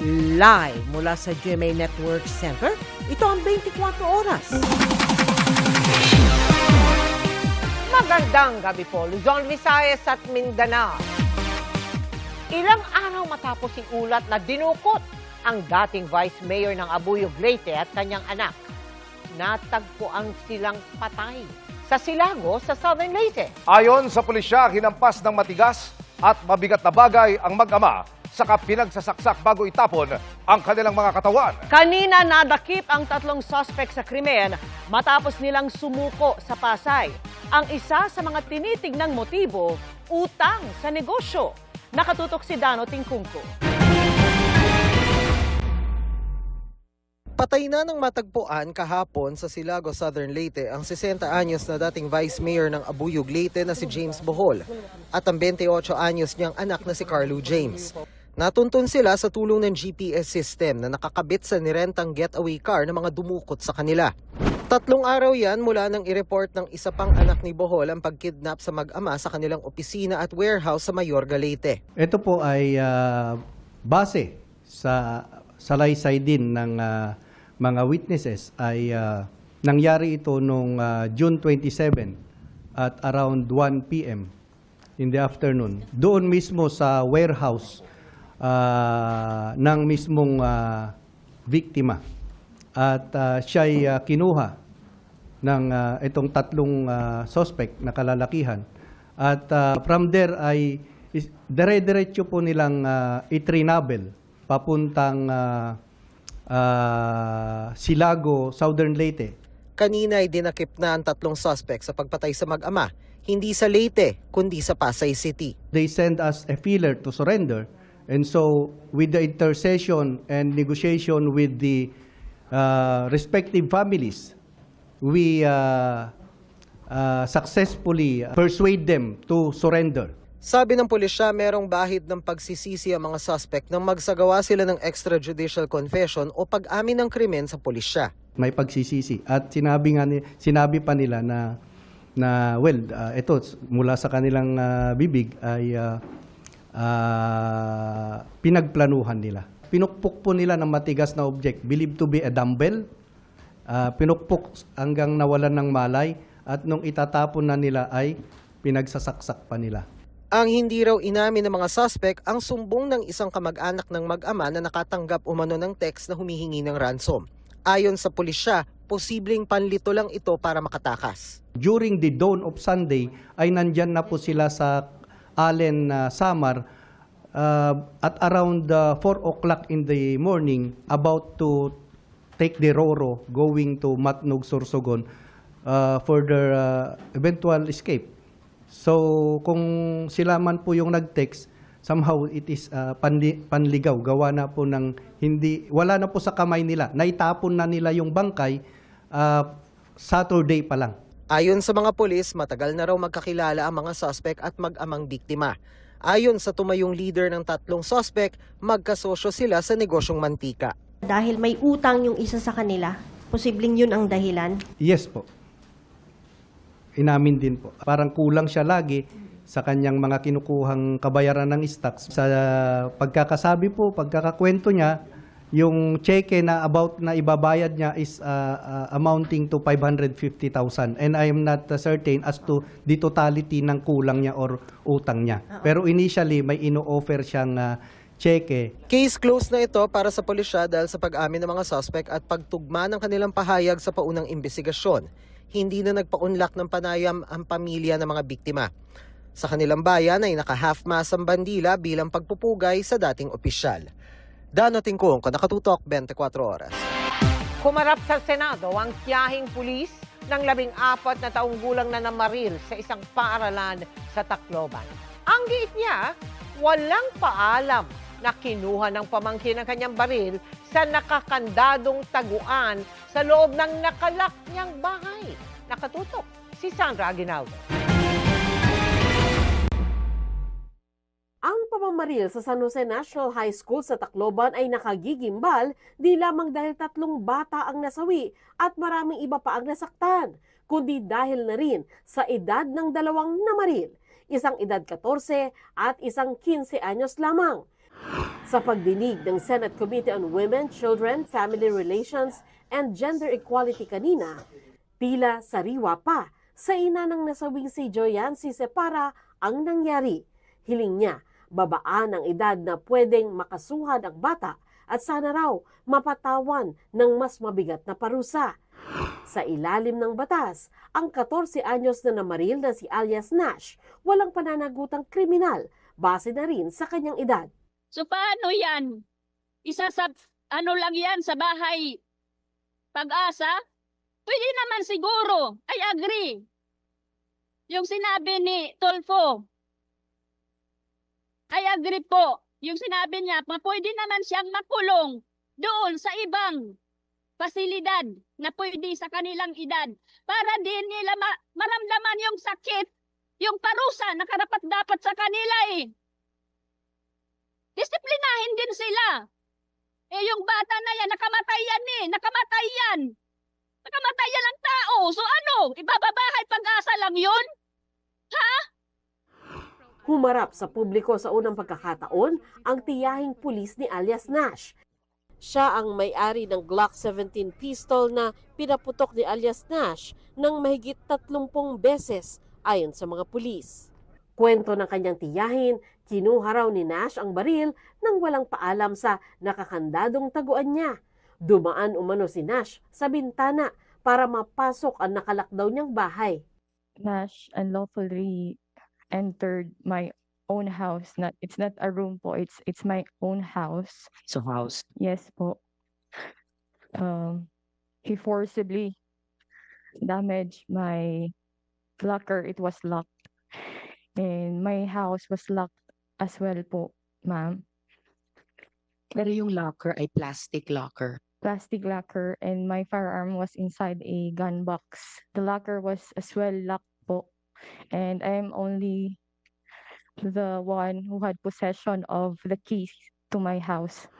Live mula sa GMA Network Center, ito ang 24 oras. Magandang gabi po, Luzon, Visayas at Mindanao. Ilang araw matapos iulat na dinukot ang dating Vice Mayor ng Abuyog, Leyte at kanyang anak, natagpuan silang patay sa Silago sa Southern Leyte. Ayon sa pulisya, hinampas ng matigas at mabigat na bagay ang mag-ama saka pinagsasaksak bago itapon ang kanilang mga katawan. Kanina nadakip ang tatlong suspect sa krimen matapos nilang sumuko sa Pasay. Ang isa sa mga tinitignang motibo, utang sa negosyo. Nakatutok si Dano Tingkungko. Patay na ng matagpuan kahapon sa Silago, Southern Leyte ang 60 anyos na dating Vice Mayor ng Abuyog, Leyte na si James Bohol at ang 28 anyos niyang anak na si Carlo James. Natuntun sila sa tulong ng GPS system na nakakabit sa nirentang getaway car ng mga dumukot sa kanila. 3 araw yan mula nang i-report ng isa pang anak ni Bohol ang pagkidnap sa mag-ama sa kanilang opisina at warehouse sa Mayorga, Leyte. Ito po ay base sa salaysay din ng mga witnesses ay nangyari ito noong June 27 at around 1 p.m. in the afternoon. Doon mismo sa warehouse ng mismong biktima. At siya'y kinuha ng itong tatlong suspect na kalalakihan. At from there ay dire-diretso po nilang itrinabel papuntang Silago, Southern Leyte. Kanina ay dinakip na ang tatlong suspect sa pagpatay sa mag-ama, hindi sa Leyte kundi sa Pasay City. They send us a feeler to surrender. And so with the intercession and negotiation with the respective families, we successfully persuade them to surrender. Sabi ng pulisya, merong bahid ng pagsisisi ang mga suspect nang magsagawa sila ng extrajudicial confession o pag-amin ng krimen sa pulisya. May pagsisisi at sinabi pa nila na ito mula sa kanilang bibig ay pinagplanuhan nila. Pinukpok po nila ng matigas na object, believed to be a dumbbell. Pinukpok hanggang nawalan ng malay at nung itatapon na nila ay pinagsasaksak pa nila. Ang hindi raw inamin ng mga suspect ang sumbong ng isang kamag-anak ng mag-ama na nakatanggap umano ng text na humihingi ng ransom. Ayon sa pulisya, posibleng panlito lang ito para makatakas. During the dawn of Sunday ay nandyan na po sila sa Allen, Samar at around 4 o'clock in the morning about to take the Roro going to Matnog, Sorsogon for their eventual escape. So kung sila man po yung nag-text, somehow it is panligaw. Gawa na po ng wala na po sa kamay nila. Naitapon na nila yung bangkay Saturday pa lang. Ayon sa mga pulis, matagal na raw magkakilala ang mga suspect at mag-amang biktima. Ayon sa tumayong leader ng tatlong suspect, magkasosyo sila sa negosyong mantika. Dahil may utang yung isa sa kanila, posibleng yun ang dahilan? Yes po. Inamin din po. Parang kulang siya lagi sa kanyang mga kinukuhang kabayaran ng stocks. Sa pagkakasabi po, pagkakakwento niya, yung cheque na about na ibabayad niya is amounting to 550,000. And I am not certain as to the totality ng kulang niya or utang niya. Pero initially, may ino-offer siyang cheque. Case closed na ito para sa pulisya dahil sa pag-amin ng mga suspect at pagtugma ng kanilang pahayag sa paunang investigasyon. Hindi na nagpaunlak ng panayam ang pamilya ng mga biktima. Sa kanilang bayan ay naka-half-mast ang bandila bilang pagpupugay sa dating opisyal. Dano Tingkungko, Nakatutok, 24 oras. Kumarap sa Senado ang tiyahing pulis ng 14 na taong gulang na namaril sa isang paaralan sa Tacloban. Ang giit niya, walang paalam na kinuha ng pamangkin ng kanyang baril sa nakakandadong taguan sa loob ng nakalak niyang bahay. Nakatutok si Sandra Aguinaldo. Ang pamamaril sa San Jose National High School sa Tacloban ay nakagigimbal di lamang dahil 3 bata ang nasawi at maraming iba pa ang nasaktan, kundi dahil na rin sa edad ng 2 namaril, isang edad 14 at isang 15 anyos lamang. Sa pagdinig ng Senate Committee on Women, Children, Family Relations, and Gender Equality kanina, tila sariwa pa sa ina ng nasawing si Joyancy Separa ang nangyari. Hiling niya, babaan ang edad na pwedeng makasuhan ang bata at sana raw mapatawan ng mas mabigat na parusa. Sa ilalim ng batas, ang 14 anyos na namaril na si alias Nash walang pananagutang kriminal base na rin sa kanyang edad. So paano yan? Isa sa ano lang yan sa bahay Pag-asa? Pwede naman siguro. I agree. Yung sinabi ni Tolfo. I agree po. Yung sinabi niya, pwede naman siyang makulong doon sa ibang pasilidad na pwede sa kanilang edad para din nila maramdaman yung sakit, yung parusa na karapat-dapat sa kanila eh. Disiplinahin din sila. Eh yung bata na yan, nakamatay yan eh. Nakamatay yan. Nakamatay yan ang tao. So ano, ibababahay Pag-asa lang yun? Ha? Humarap sa publiko sa unang pagkakataon ang tiyahing pulis ni alias Nash. Siya ang may-ari ng Glock 17 pistol na pinaputok ni alias Nash ng mahigit 30 beses ayon sa mga pulis. Kwento ng kanyang tiyahin, kinuha raw ni Nash ang baril nang walang paalam sa nakakandadong taguan niya. Dumaan umano si Nash sa bintana para mapasok ang nakalakdaw niyang bahay. Nash unlawfully entered my own house. It's not a room po. It's my own house. So house. Yes po. He forcibly damaged my locker. It was locked. And my house was locked as well po, ma'am. Pero yung locker ay plastic locker. Plastic locker, and my firearm was inside a gun box. The locker was as well locked po. And I am only the one who had possession of the keys to my house.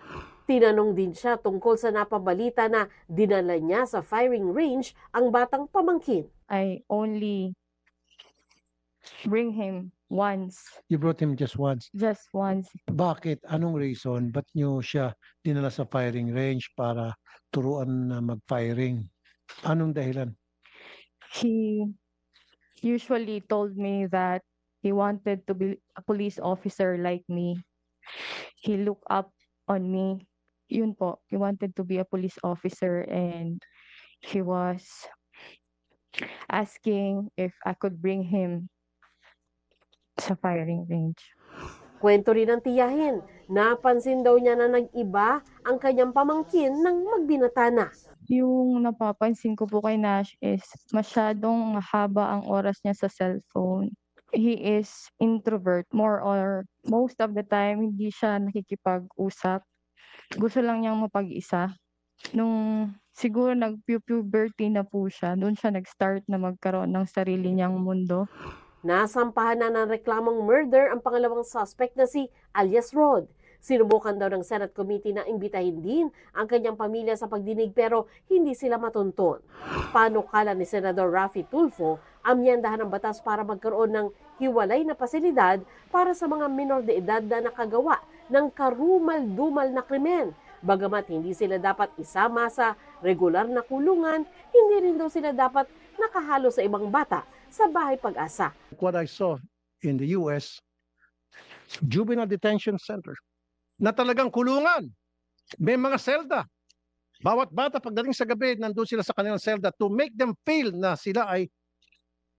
Tinanong din siya tungkol sa napabalita na dinala niya sa firing range ang batang pamangkin. I only bring him once, You brought him just once. just once. Bakit? Anong reason? Ba't nyo siya dinala sa firing range para turuan na mag-firing? Anong dahilan? He usually told me that he wanted to be a police officer like me. He looked up on me. Yun po, he wanted to be a police officer, and he was asking if I could bring him sa firing range. Kwento rin ng tiyahin, napansin daw niya na nag-iba ang kanyang pamangkin nang magbinata na. Yung napapansin ko po kay Nash is masyadong mahaba ang oras niya sa cellphone. He is introvert, more or most of the time hindi siya nakikipag-usap. Gusto lang niyang mapag-isa. Nung siguro nag-puberty na po siya, doon siya nag-start na magkaroon ng sarili niyang mundo. Nasampahan na ng reklamong murder ang pangalawang suspect na si alias Rod. Sinubukan daw ng Senate Committee na imbitahin din ang kanyang pamilya sa pagdinig pero hindi sila matuntun. Panukala ni Senador Raffy Tulfo, amyendahan ng batas para magkaroon ng hiwalay na pasilidad para sa mga minor de edad na nakagawa ng karumal-dumal na krimen. Bagamat hindi sila dapat isama sa regular na kulungan, hindi rin daw sila dapat nakahalo sa ibang bata sa bahay Pag-asa. What I saw in the US, juvenile detention center, na talagang kulungan. May mga selda. Bawat bata pagdating sa gabi, nandun sila sa kanilang selda to make them feel na sila ay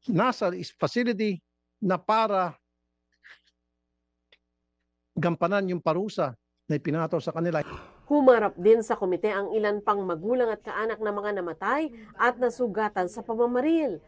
nasa facility na para gampanan yung parusa na ipinataw sa kanila. Humarap din sa komite ang ilan pang magulang at kaanak ng mga namatay at nasugatan sa pamamaril.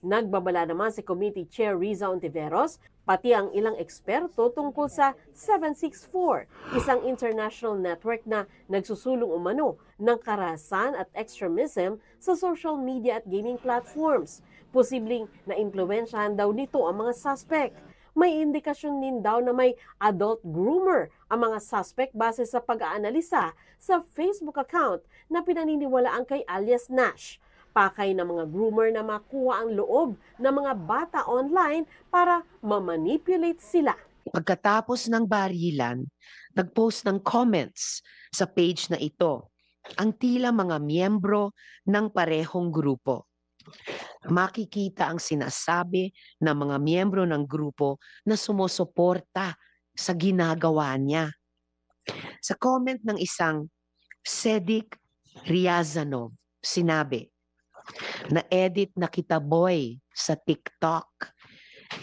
Nagbabala naman si Committee Chair Riza Ontiveros, pati ang ilang eksperto tungkol sa 764, isang international network na nagsusulong umano ng karahasan at extremism sa social media at gaming platforms. Posibleng na-impluwensyahan daw nito ang mga suspect. May indikasyon din daw na may adult groomer ang mga suspect base sa pag-aanalisa sa Facebook account na pinaniniwalaan kay alias Nash. Pakay ng mga groomer na makuha ang loob ng mga bata online para mamanipulate sila. Pagkatapos ng barilan, nag-post ng comments sa page na ito ang tila mga miyembro ng parehong grupo. Makikita ang sinasabi ng mga miyembro ng grupo na sumusuporta sa ginagawa niya. Sa comment ng isang Sedik Riazanov, sinabi, na-edit na kita boy sa TikTok.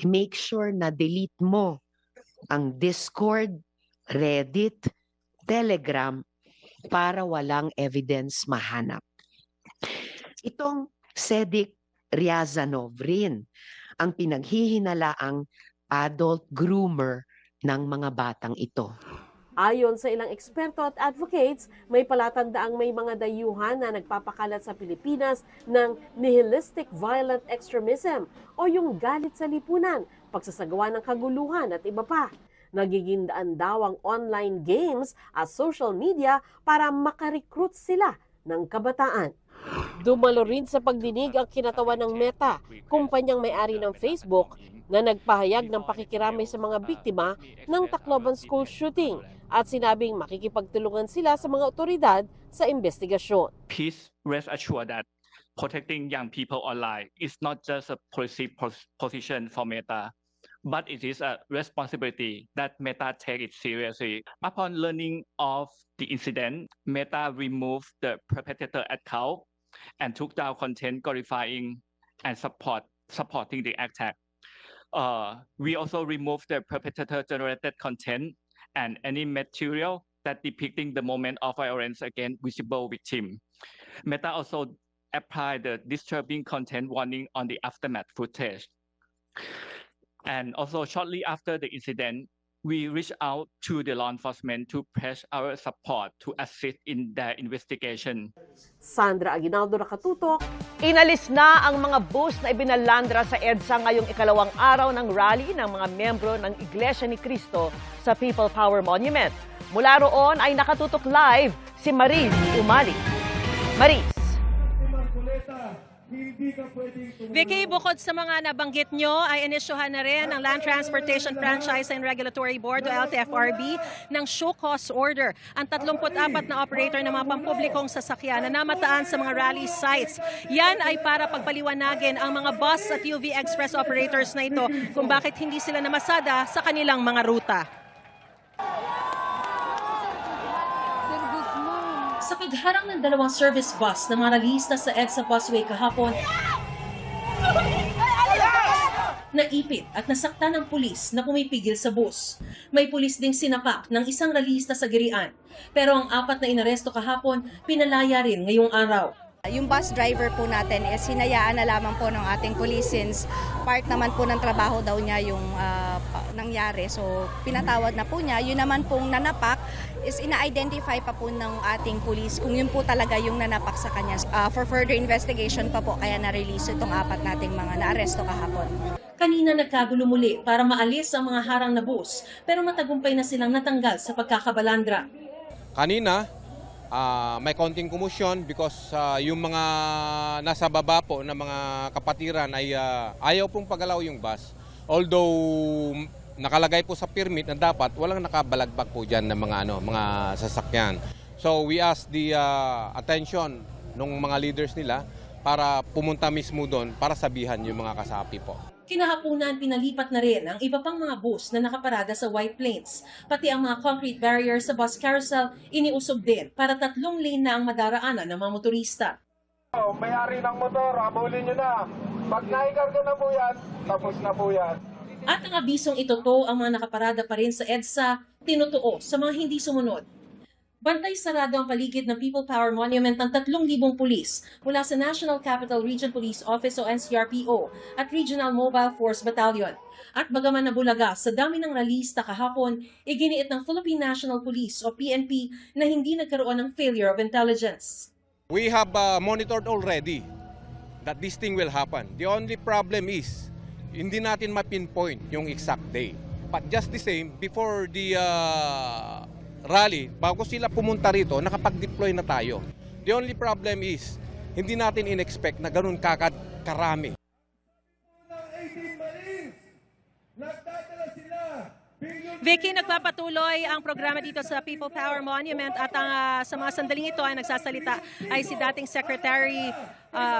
Make sure na delete mo ang Discord, Reddit, Telegram para walang evidence mahanap. Itong Sedik Riazanov rin ang pinaghihinalaang adult groomer ng mga batang ito. Ayon sa ilang eksperto at advocates, may palatandaang may mga dayuhan na nagpapakalat sa Pilipinas ng nihilistic violent extremism o yung galit sa lipunan, pagsasagawa ng kaguluhan at iba pa. Nagiging daan daw ang online games at social media para makarecruit sila ng kabataan. Dumalo rin sa pagdinig ang kinatawan ng Meta, kumpanyang may-ari ng Facebook, na nagpahayag ng pakikiramay sa mga biktima ng Tacloban school shooting at sinabing makikipagtulungan sila sa mga otoridad sa investigasyon. Please rest assured that protecting young people online is not just a policy position for Meta, but it is a responsibility that Meta take it seriously. Upon learning of the incident, Meta removed the perpetrator account and took down content glorifying and supporting the attack. We also removed the perpetrator-generated content and any material that depicting the moment of violence against visible victim. Meta also applied the disturbing content warning on the aftermath footage. And also shortly after the incident, we reached out to the law enforcement to press our support to assist in their investigation. Sandra Aguinaldo, Nakatutok. Inalis na ang mga bus na ibinalandra sa EDSA ngayong ikalawang araw ng rally ng mga miyembro ng Iglesia ni Cristo sa People Power Monument. Mula roon ay nakatutok live si Maris Umali. Maris. Vicky, bukod sa mga nabanggit nyo, ay inisyuhan na rin ng Land Transportation Franchise and Regulatory Board o LTFRB ng show cause order ang 34 na operator ng mga pampublikong sasakyan na namataan sa mga rally sites. Yan ay para pagpaliwanagin ang mga bus at UV Express operators na ito kung bakit hindi sila namasada sa kanilang mga ruta. Sa pagharang ng dalawang service bus na mga ralista sa EDSA busway kahapon, naipit at nasaktan ng pulis na pumipigil sa bus. May pulis ding sinapak ng isang ralista sa Girian. Pero ang 4 na inaresto kahapon, pinalaya rin ngayong araw. Yung bus driver po natin is hinayaan na lamang po ng ating police since part naman po ng trabaho daw niya yung nangyari. So pinatawad na po niya. Yun naman pong nanapak is ina-identify pa po ng ating police kung yun po talaga yung nanapak sa kanya. For further investigation pa po kaya na-release itong 4 nating mga naaresto kahapon. Kanina nagkagulo muli para maalis ang mga harang na bus pero matagumpay na silang natanggal sa pagkakabalandra. Kanina, may konting kumusyon because yung mga nasa baba po na mga kapatiran ay ayaw pong pagalaw yung bus. Although nakalagay po sa permit na dapat walang nakabalagbag po dyan ng mga sasakyan. So we ask the attention ng mga leaders nila para pumunta mismo doon para sabihan yung mga kasapi po. Kinahaponan, pinalipat na rin ang iba pang mga bus na nakaparada sa White Plains. Pati ang mga concrete barrier sa bus carousel iniusog din para 3 lane na ang madaraanan ng mga motorista. May-ari ng motor, habulin nyo na. Pag naikarga na po yan, tapos na po yan. At ang abisong ituto ang mga nakaparada pa rin sa EDSA, tinutuo sa mga hindi sumunod. Bantay sarado ang paligid ng People Power Monument ng 3,000 pulis mula sa National Capital Region Police Office o NCRPO at Regional Mobile Force Battalion. At bagaman nabulaga sa dami ng ralista kahapon, iginiit ng Philippine National Police o PNP na hindi nagkaroon ng failure of intelligence. We have monitored already that this thing will happen. The only problem is, hindi natin ma-pinpoint yung exact day. But just the same, before the rally, bago sila pumunta rito, nakapag-deploy na tayo. The only problem is, hindi natin in-expect na ganun karami. Ng 18 Marines, nagdadala sila Vicky, nagpapatuloy ang programa dito sa People Power Monument at sa mga sandaling ito ay nagsasalita ay si dating Secretary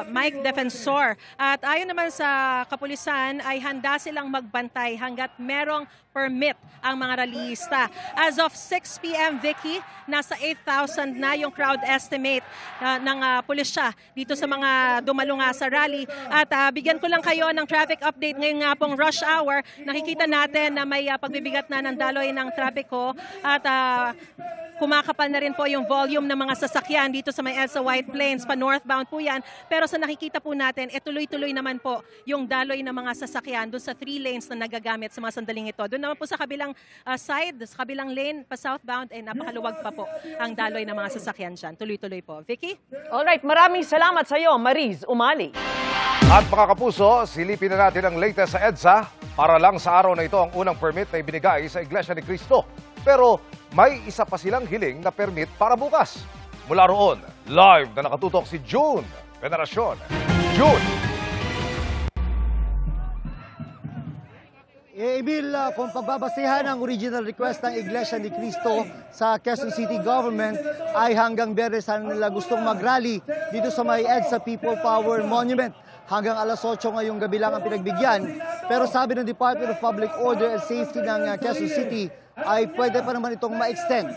Mike Defensor. At ayon naman sa kapulisan ay handa silang magbantay hanggat merong permit ang mga rallyista. As of 6 p.m. Vicky, nasa 8,000 na yung crowd estimate ng pulisya dito sa mga dumalo nga sa rally. At bigyan ko lang kayo ng traffic update ngayon nga pong rush hour. Nakikita natin na may pagbibigat na ng daloy ng trapiko at kumakapal na rin po yung volume ng mga sasakyan dito sa may EDSA White Plains, pa northbound po yan. Pero sa nakikita po natin, tuloy-tuloy naman po yung daloy ng mga sasakyan doon sa 3 lanes na nagagamit sa mga sandaling ito. Doon naman po sa kabilang side, sa kabilang lane, pa southbound, napakaluwag pa po ang daloy ng mga sasakyan dyan. Tuloy-tuloy po. Vicky? Alright, maraming salamat sa iyo, Mariz Umali. At mga kapuso, silipin na natin ang latest sa EDSA. Para lang sa araw na ito ang unang permit na ibinigay sa Iglesia ni Cristo. Pero may isa pa silang hiling na permit para bukas. Mula roon, live na nakatutok si June Veneracion. June! Emil, kung pagbabasehan ang original request ng Iglesia ni Cristo sa Quezon City Government ay hanggang Biyernes nila gustong mag-rally dito sa may EDSA People Power Monument. Hanggang alas 8 ngayong gabi lang ang pinagbigyan. Pero sabi ng Department of Public Order and Safety ng Quezon City ay pwede pa naman itong ma-extend.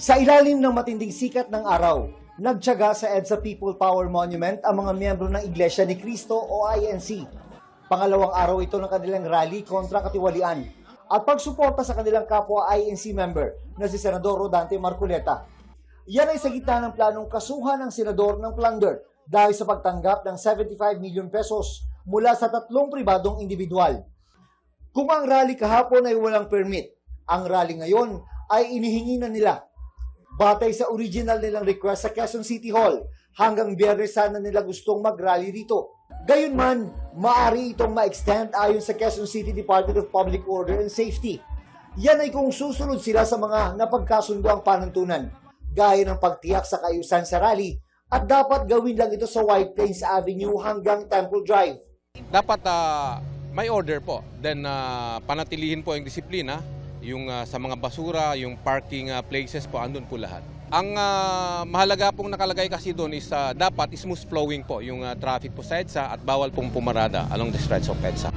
Sa ilalim ng matinding sikat ng araw, nagtiyaga sa EDSA People Power Monument ang mga miyembro ng Iglesia ni Cristo o INC. Pangalawang araw ito ng kanilang rally kontra katiwalian at pagsuporta sa kanilang kapwa INC member na si Senador Rodante Marcoleta. Yan ay sa gitna ng planong kasuhan ng senador ng plunder dahil sa pagtanggap ng 75 million pesos mula sa 3 pribadong individual. Kung ang rally kahapon ay walang permit, ang rally ngayon ay inihingi na nila. Batay sa original nilang request sa Quezon City Hall, hanggang Biyernes sana nila gustong mag-rally rito. Gayunman, maaari itong ma-extend ayon sa Quezon City Department of Public Order and Safety. Yan ay kung susunod sila sa mga napagkasundo ang panuntunan, gaya ng pagtiyak sa kaayusan sa rally, at dapat gawin lang ito sa White Plains Avenue hanggang Temple Drive. Dapat may order po, then panatilihin po yung disiplina, yung sa mga basura, yung parking places po, andun po lahat. Ang mahalaga pong nakalagay kasi doon is dapat smooth flowing po yung traffic po sa EDSA at bawal pong pumarada along the stretch of EDSA.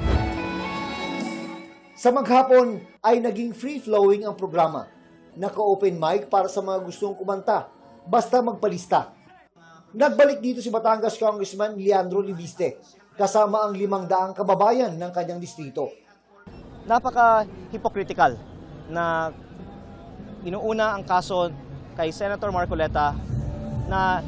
Sa maghapon ay naging free-flowing ang programa. Naka-open mic para sa mga gustong kumanta, basta magpalista. Nagbalik dito si Batangas Congressman Leandro Libiste, kasama ang 500 kababayan ng kanyang distrito. Napaka-hypocritical na inuuna ang kaso kay Senator Marcoleta na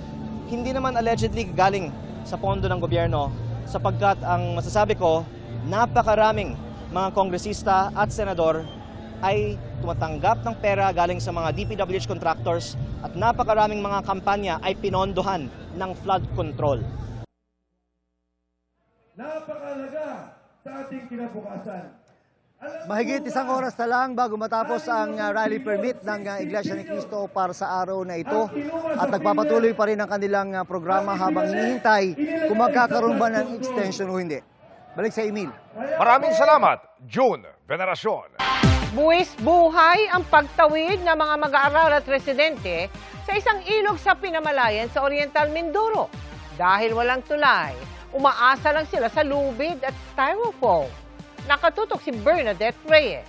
hindi naman allegedly galing sa pondo ng gobyerno sapagkat ang masasabi ko, napakaraming mga kongresista at senador ay tumatanggap ng pera galing sa mga DPWH contractors at napakaraming mga kampanya ay pinondohan ng flood control. Napakalaga sa ating kinabukasan. Mahigit 1 oras na lang bago matapos ang rally permit ng Iglesia ni Cristo para sa araw na ito at nagpapatuloy pa rin ang kanilang programa habang hinihintay kung magkakaroon ba ng extension o hindi. Balik sa Emil. Maraming salamat, June Veneracion. Buwis buhay ang pagtawid ng mga mag-aaral at residente sa isang ilog sa Pinamalayan sa Oriental Mindoro. Dahil walang tulay, umaasa lang sila sa lubid at styrofoam. Nakatutok si Bernadette Reyes.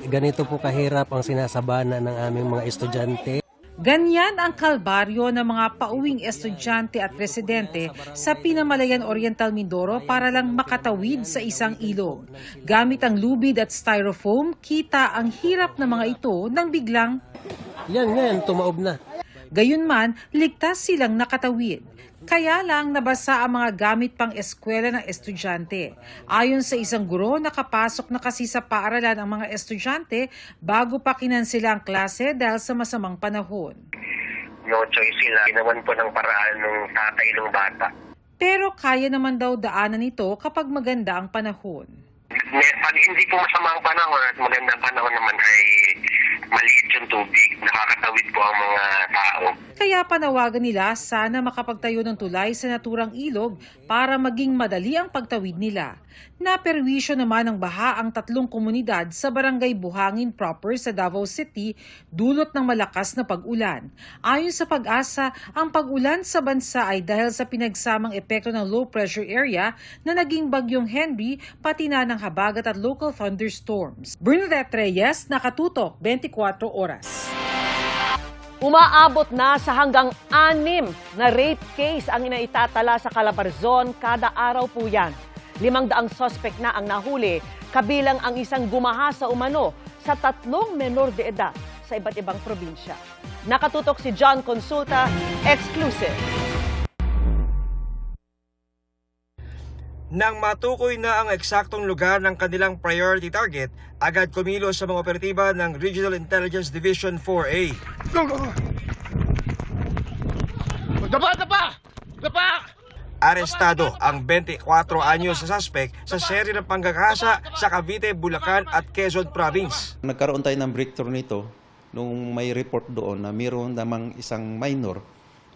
Ganito po kahirap ang sinasabana ng aming mga estudyante. Ganyan ang kalbaryo ng mga pauwing estudyante at residente sa Pinamalayan Oriental Mindoro para lang makatawid sa isang ilog. Gamit ang lubid at styrofoam, kita ang hirap ng mga ito nang biglang Yan, tumaob na. Gayunman, ligtas silang nakatawid. Kaya lang nabasa ang mga gamit pang eskwela ng estudyante. Ayon sa isang guro, nakapasok na kasi sa paaralan ang mga estudyante bago pa kinansela ang klase dahil sa masamang panahon. No choice sila. Ginawan po ng paraan ng tatay ng bata. Pero kaya naman daw daanan ito kapag maganda ang panahon. Pag hindi po masama ang panahon at maganda ang panahon naman ay maliit yung tubig, nakakatawid po ang mga tao. Kaya panawagan nila sana makapagtayo ng tulay sa naturang ilog para maging madali ang pagtawid nila. Naperwisyo naman ng baha ang 3 komunidad sa barangay Buhangin proper sa Davao City dulot ng malakas na pag-ulan. Ayon sa Pag-asa, ang pag-ulan sa bansa ay dahil sa pinagsamang epekto ng low pressure area na naging bagyong Henry pati na ng habagat at local thunderstorms. Bernadette Reyes, Nakatutok, 24 Oras. Umaabot na sa hanggang 6 na rape case ang inaitatala sa Calabarzon kada araw po yan. 500 suspect na ang nahuli, kabilang ang isang gumahasa umano sa 3 menor de edad sa iba't ibang probinsya. Nakatutok si John Consulta, exclusive. Nang matukoy na ang eksaktong lugar ng kanilang priority target, agad kumilos sa mga operatiba ng Regional Intelligence Division 4A. Go, go, go! Dapa! Arestado ang 24 anyos na suspect sa serye ng panggagahasa sa Cavite, Bulacan at Quezon Province. Nagkaroon tayo ng breakthrough nito nung may report doon na mayroon namang isang minor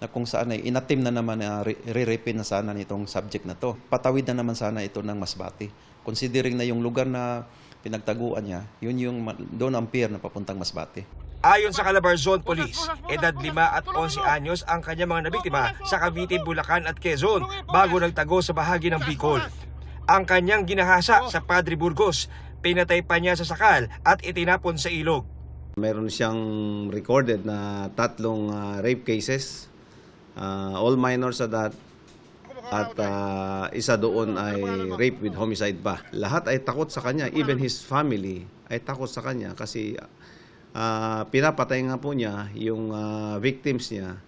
na kung saan ay inatim na naman na re-rape na sana nitong subject na to. Patawid na naman sana ito ng Masbate. Considering na yung lugar na pinagtaguan niya, yun yung doon ang pier na papuntang Masbate. Ayon sa Calabarzon Police, edad 5 at 11 anyos ang kanyang mga nabiktima sa Cavite, Bulacan at Quezon bago nagtago sa bahagi ng Bicol. Ang kanyang ginahasa sa Padre Burgos, pinatay pa niya sa sakal at itinapon sa ilog. Meron siyang recorded na 3 rape cases, all minors at isa doon ay rape with homicide pa. Lahat ay takot sa kanya, even his family ay takot sa kanya kasi pinapatay nga po niya yung victim niya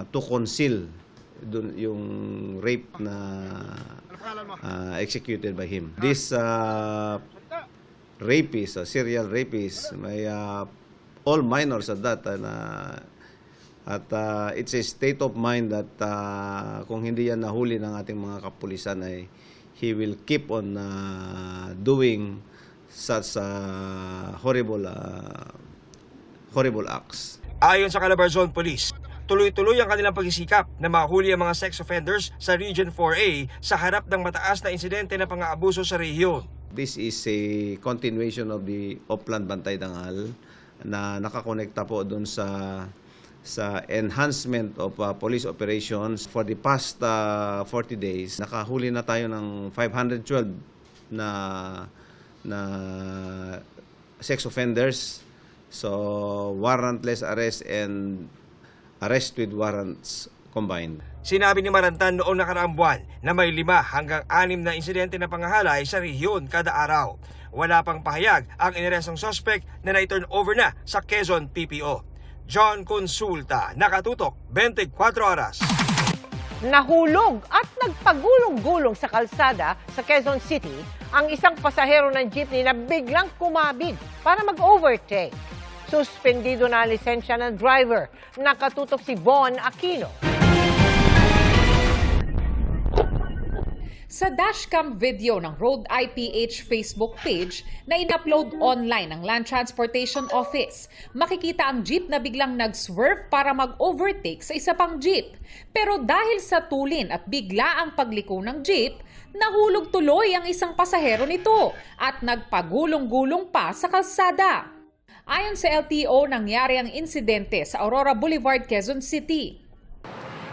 to conceal yung rape na executed by him. This rapist, serial rapist, may all minors at that at it's a state of mind that kung hindi yan nahuli ng ating mga kapulisan ay he will keep on doing such horrible acts. Ayon sa Calabarzon Police, tuloy-tuloy ang kanilang pagsisikap na mahuli ang mga sex offenders sa Region 4A sa harap ng mataas na insidente ng pang-aabuso sa rehiyon. This is a continuation of the Oplan Bantay Dangal na nakakonekta po doon sa enhancement of police operations. For the past 40 days, nakahuli na tayo ng 512 na sex offenders. So warrantless arrest and arrest with warrants combined. Sinabi ni Marantan noong nakaraang buwan na may 5 hanggang 6 na insidente ng pangahalay sa rehiyon kada araw. Wala pang pahayag ang inarestong suspect na na-turn over na sa Quezon PPO. John Consulta, Nakatutok, 24 Oras. Nahulog at nagpagulong-gulong sa kalsada sa Quezon City ang isang pasahero ng jeepney na biglang kumabig para mag-overtake. Suspendido na ang lisensya ng driver. Nakatutok si Von Aquino. Sa dashcam video ng Road IPH Facebook page na in-upload online ng Land Transportation Office, makikita ang jeep na biglang nag-swerve para mag-overtake sa isa pang jeep. Pero dahil sa tulin at bigla ang pagliko ng jeep, nahulog tuloy ang isang pasahero nito at nagpagulong-gulong pa sa kalsada. Ayon sa LTO, nangyari ang insidente sa Aurora Boulevard, Quezon City.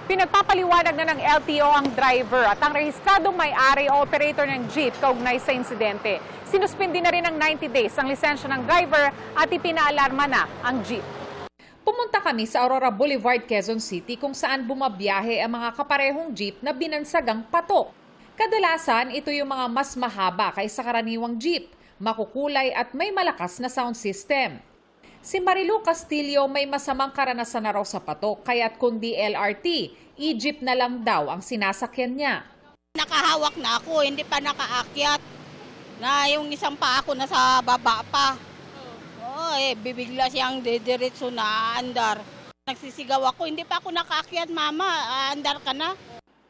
Pinagpapaliwanag na ng LTO ang driver at ang rehistradong may-ari o operator ng jeep kaugnay sa insidente. Sinuspindi na rin ng 90 days ang lisensya ng driver at ipinaalarma na ang jeep. Pumunta kami sa Aurora Boulevard, Quezon City kung saan bumabiyahe ang mga kaparehong jeep na binansagang patok. Kadalasan, ito yung mga mas mahaba kaysa karaniwang jeep, makukulay at may malakas na sound system. Si Marilu Castillo may masamang karanasan na raw sa patok, kaya't kundi LRT, e-jeep na lang daw ang sinasakyan niya. Nakahawak na ako, hindi pa nakaakyat. Na yung isang paa ko nasa baba pa. Bibigla siyang didiretso na andar. Nagsisigaw ako, hindi pa ako nakaakyat, mama, andar ka na.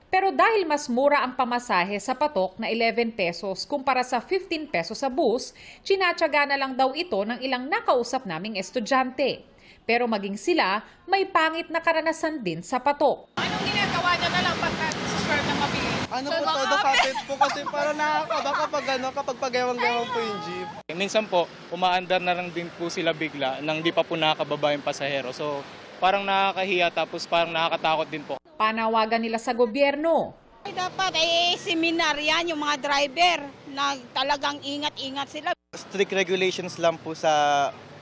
Pero dahil mas mura ang pamasahe sa patok na 11 pesos kumpara sa 15 pesos sa bus, tsinatsaga na lang daw ito ng ilang nakausap naming estudyante. Pero maging sila, may pangit na karanasan din sa patok. Anong ginagawa niyo na lang pagka-subscribe ng mabili? Ano po, todo kapit po kasi parang nakakaba kapag pagayawang-gawang po yung jeep. Minsan po, umaandar na lang din po sila bigla nang di pa po nakakababa yung pasahero. So, parang nakakahiya tapos parang nakakatakot din po. Panawagan nila sa gobyerno. Dapat seminar yan yung mga driver na talagang ingat-ingat sila. Strict regulations lang po sa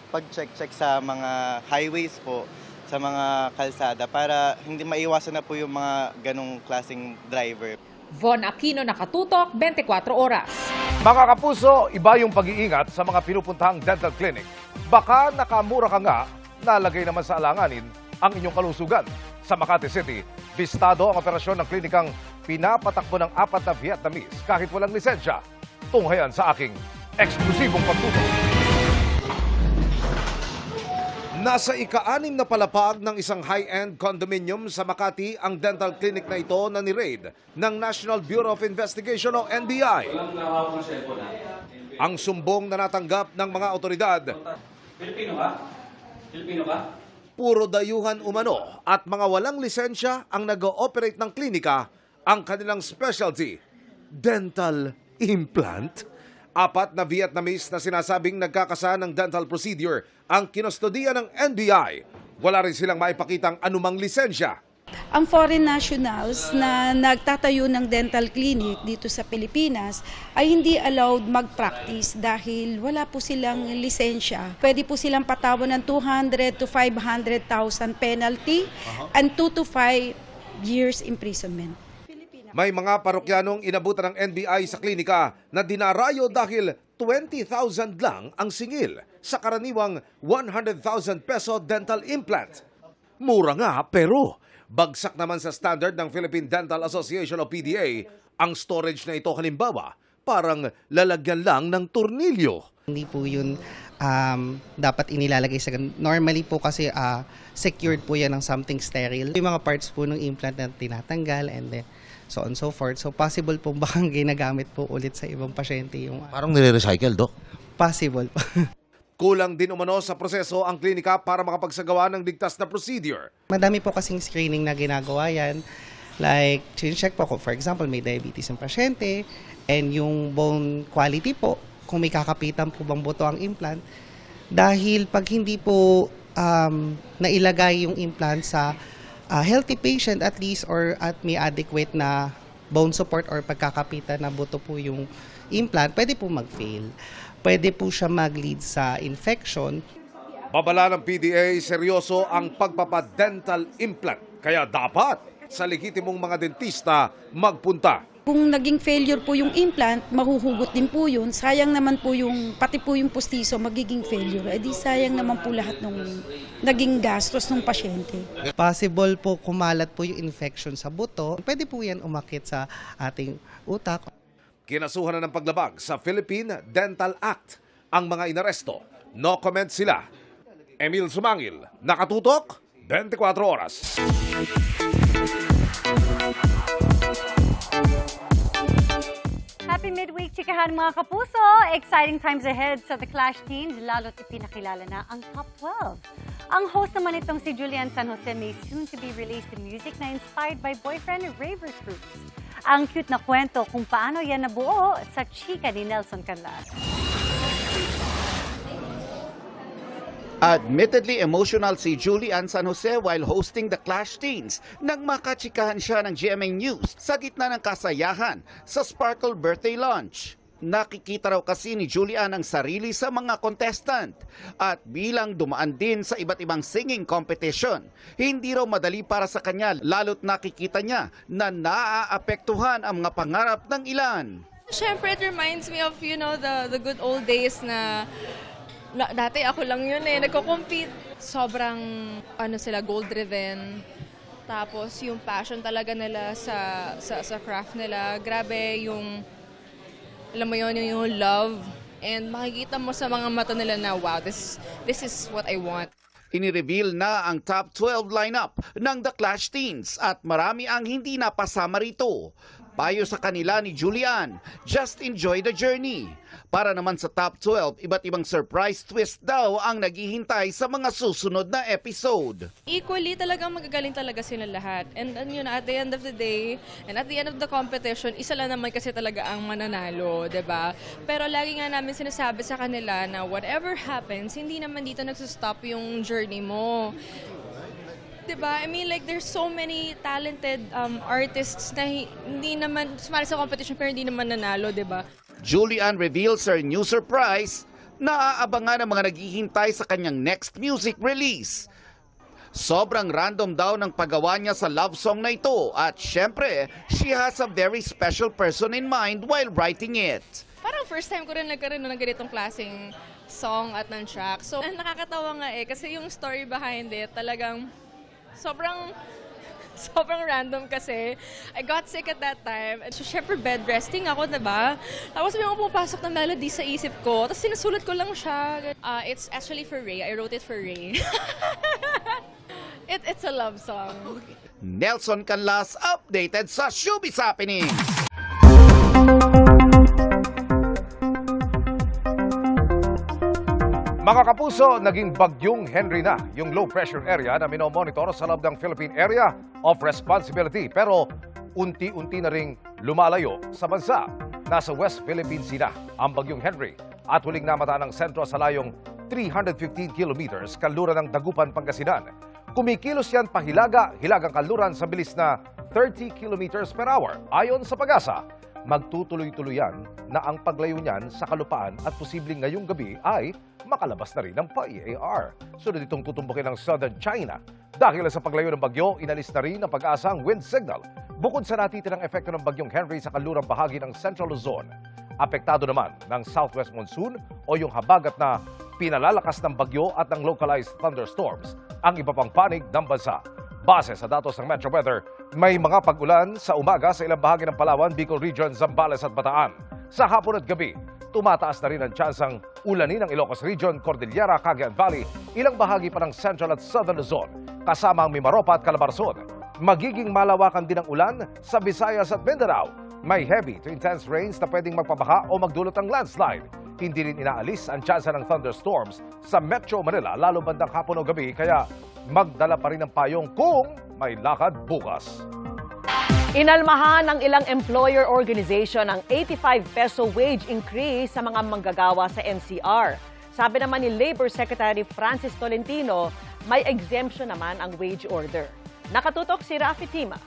pag-check sa mga highways po, sa mga kalsada para hindi maiwasan na po yung mga ganong klaseng driver. Von Aquino, Nakatutok, 24 Oras. Mga kapuso, iba yung pag-iingat sa mga pinupuntahang dental clinic. Baka nakamura ka nga, nalagay naman sa alanganin ang inyong kalusugan. Sa Makati City, bistado ang operasyon ng klinikang pinapatakbo ng 4 na Vietnamese kahit walang lisensya. Tunghayan sa aking eksklusibong pagtutok. Nasa ika-6 na palapag ng isang high-end condominium sa Makati ang dental clinic na ito na ni-raid ng National Bureau of Investigation o NBI. Ang sumbong na natanggap ng mga otoridad, Pilipino ka? Puro dayuhan umano at mga walang lisensya ang nag-ooperate ng klinika. Ang kanilang specialty, dental implant. 4 na Vietnamese na sinasabing nagkakasa ng dental procedure ang kinustodiya ng NBI. Wala rin silang maipakitang anumang lisensya. Ang foreign nationals na nagtatayo ng dental clinic dito sa Pilipinas ay hindi allowed mag-practice dahil wala po silang lisensya. Pwede po silang patawan ng 200 to 500,000 penalty and 2 to 5 years imprisonment. May mga parokyanong inabutan ng NBI sa klinika na dinarayo dahil 20,000 lang ang singil sa karaniwang 100,000 peso dental implant. Mura nga pero bagsak naman sa standard ng Philippine Dental Association o PDA ang storage na ito. Halimbawa, parang lalagyan lang ng tornilyo. Hindi po yun dapat inilalagay sa ganun. Normally po kasi secured po yan ng something sterile. Yung mga parts po ng implant na tinatanggal and then so on so forth. So possible po bakang ginagamit po ulit sa ibang pasyente yung... Parang nire-recycle, Dok? Possible po. Kulang din umano sa proseso ang klinika para makapagsagawa ng ligtas na procedure. Madami po kasing screening na ginagawa yan. Like, check po ko, for example, may diabetes ang pasyente and yung bone quality po, kung may kakapitan po bang buto ang implant. Dahil pag hindi po nailagay yung implant sa healthy patient at least or at may adequate na bone support or pagkakapitan na buto po yung implant, pwede po mag-fail. Pwede po siya mag-lead sa infection. Babala ng PDA, seryoso ang pagpapadental implant. Kaya dapat sa lehitimong mga dentista magpunta. Kung naging failure po yung implant, mahuhugot din po yun. Sayang naman po yung, pati po yung pustiso magiging failure. Eh di sayang naman po lahat ng naging gastos ng pasyente. Possible po kumalat po yung infection sa buto. Pwede po yan umakit sa ating utak. Kinasuhan na ng paglabag sa Philippine Dental Act ang mga inaresto. No comment sila. Emil Sumangil, Nakatutok, 24 Oras. Happy midweek, chikahan mga kapuso! Exciting times ahead sa The Clash Teens, lalo't ipinakilala na ang Top 12. Ang host naman itong si Julian San Jose may soon to be released music na inspired by boyfriend Raver Cruz. Ang cute na kwento kung paano yan nabuo sa chika ni Nelson Canlas. Admittedly emotional si Julian San Jose while hosting The Clash Teens nang makachikahan siya ng GMA News sa gitna ng kasayahan sa Sparkle Birthday Lunch. Nakikita raw kasi ni Julian ang sarili sa mga contestant at bilang dumaan din sa iba't ibang singing competition, hindi raw madali para sa kanya lalo't nakikita niya na naaapektuhan ang mga pangarap ng ilan. Siyempre, it reminds me of, the good old days na dati ako lang yun nagko-compete. Sobrang sila goal-driven. Tapos yung passion talaga nila sa craft nila. Grabe yung alam mo yun, yung love. And makikita mo sa mga mata nila na wow, this is what I want. Inireveal na ang top 12 lineup ng The Clash Teens at marami ang hindi napasama rito. Payo sa kanila ni Julian, just enjoy the journey. Para naman sa top 12, iba't ibang surprise twist daw ang naghihintay sa mga susunod na episode. Equally, talagang magagaling talaga sila lahat. And yun, at the end of the day, and at the end of the competition, isa lang naman kasi talaga ang mananalo, 'di ba? Pero lagi nga namin sinasabi sa kanila na whatever happens, hindi naman dito nagsustop yung journey mo. Diba? I mean, like, there's so many talented artists na hindi naman sumali sa competition pero hindi naman nanalo, diba? Julian reveals her new surprise na aabangan ang mga naghihintay sa kanyang next music release. Sobrang random daw ng paggawa niya sa love song na ito at syempre, she has a very special person in mind while writing it. Parang first time ko rin nagkaroon ng ganitong klaseng song at ng track. So, nakakatawa nga kasi yung story behind it talagang sobrang random kasi. I got sick at that time. So, syempre, bed resting ako, diba? Tapos may mga pumapasok na melody sa isip ko. Tapos sinusulat ko lang siya. It's actually for Ray. I wrote it for Ray. It's a love song. Nelson Canlas updated sa Showbiz Happenings. Mga kapuso, naging bagyong Henry na yung low-pressure area na minomonitor sa loob ng Philippine Area of Responsibility. Pero unti-unti na ring lumalayo sa bansa. Nasa West Philippine Sea na ang bagyong Henry at huling namata ng sentro sa layong 315 kilometers kanluran ng Dagupan, Pangasinan. Kumikilos yan pahilagang kanluran sa bilis na 30 kilometers per hour. Ayon sa Pag-asa, magtutuloy-tuloyan na ang paglayo niyan sa kalupaan at posibleng ngayong gabi ay makalabas na rin ng PAEAR. Sunod itong tutumbukin ng Southern China. Dahil sa paglayo ng bagyo, inalis na rin ang Pag-asa ang wind signal. Bukod sa natitirang epekto ng bagyong Henry sa kanlurang bahagi ng Central Luzon, apektado naman ng southwest monsoon o yung habagat na pinalalakas ng bagyo at ng localized thunderstorms ang iba pang panig ng bansa. Base sa datos ng Metro Weather, may mga pag-ulan sa umaga sa ilang bahagi ng Palawan, Bicol Region, Zambales at Bataan. Sa hapon at gabi, tumataas na rin ang tsansang ulanin ng Ilocos Region, Cordillera, Cagayan Valley, ilang bahagi pa ng Central at Southern Luzon, kasama ang Mimaropa at Calabarzon. Magiging malawakan din ang ulan sa Visayas at Mindanao. May heavy to intense rains na pwedeng magpabaha o magdulot ng landslide. Hindi rin inaalis ang tsansa ng thunderstorms sa Metro Manila, lalo bandang hapon o gabi, kaya magdala pa rin ng payong kung may lakad bukas. Inalmahan ng ilang employer organization ang 85 peso wage increase sa mga manggagawa sa NCR. Sabi naman ni Labor Secretary Francis Tolentino, may exemption naman ang wage order. Nakatutok si Rafi Tima.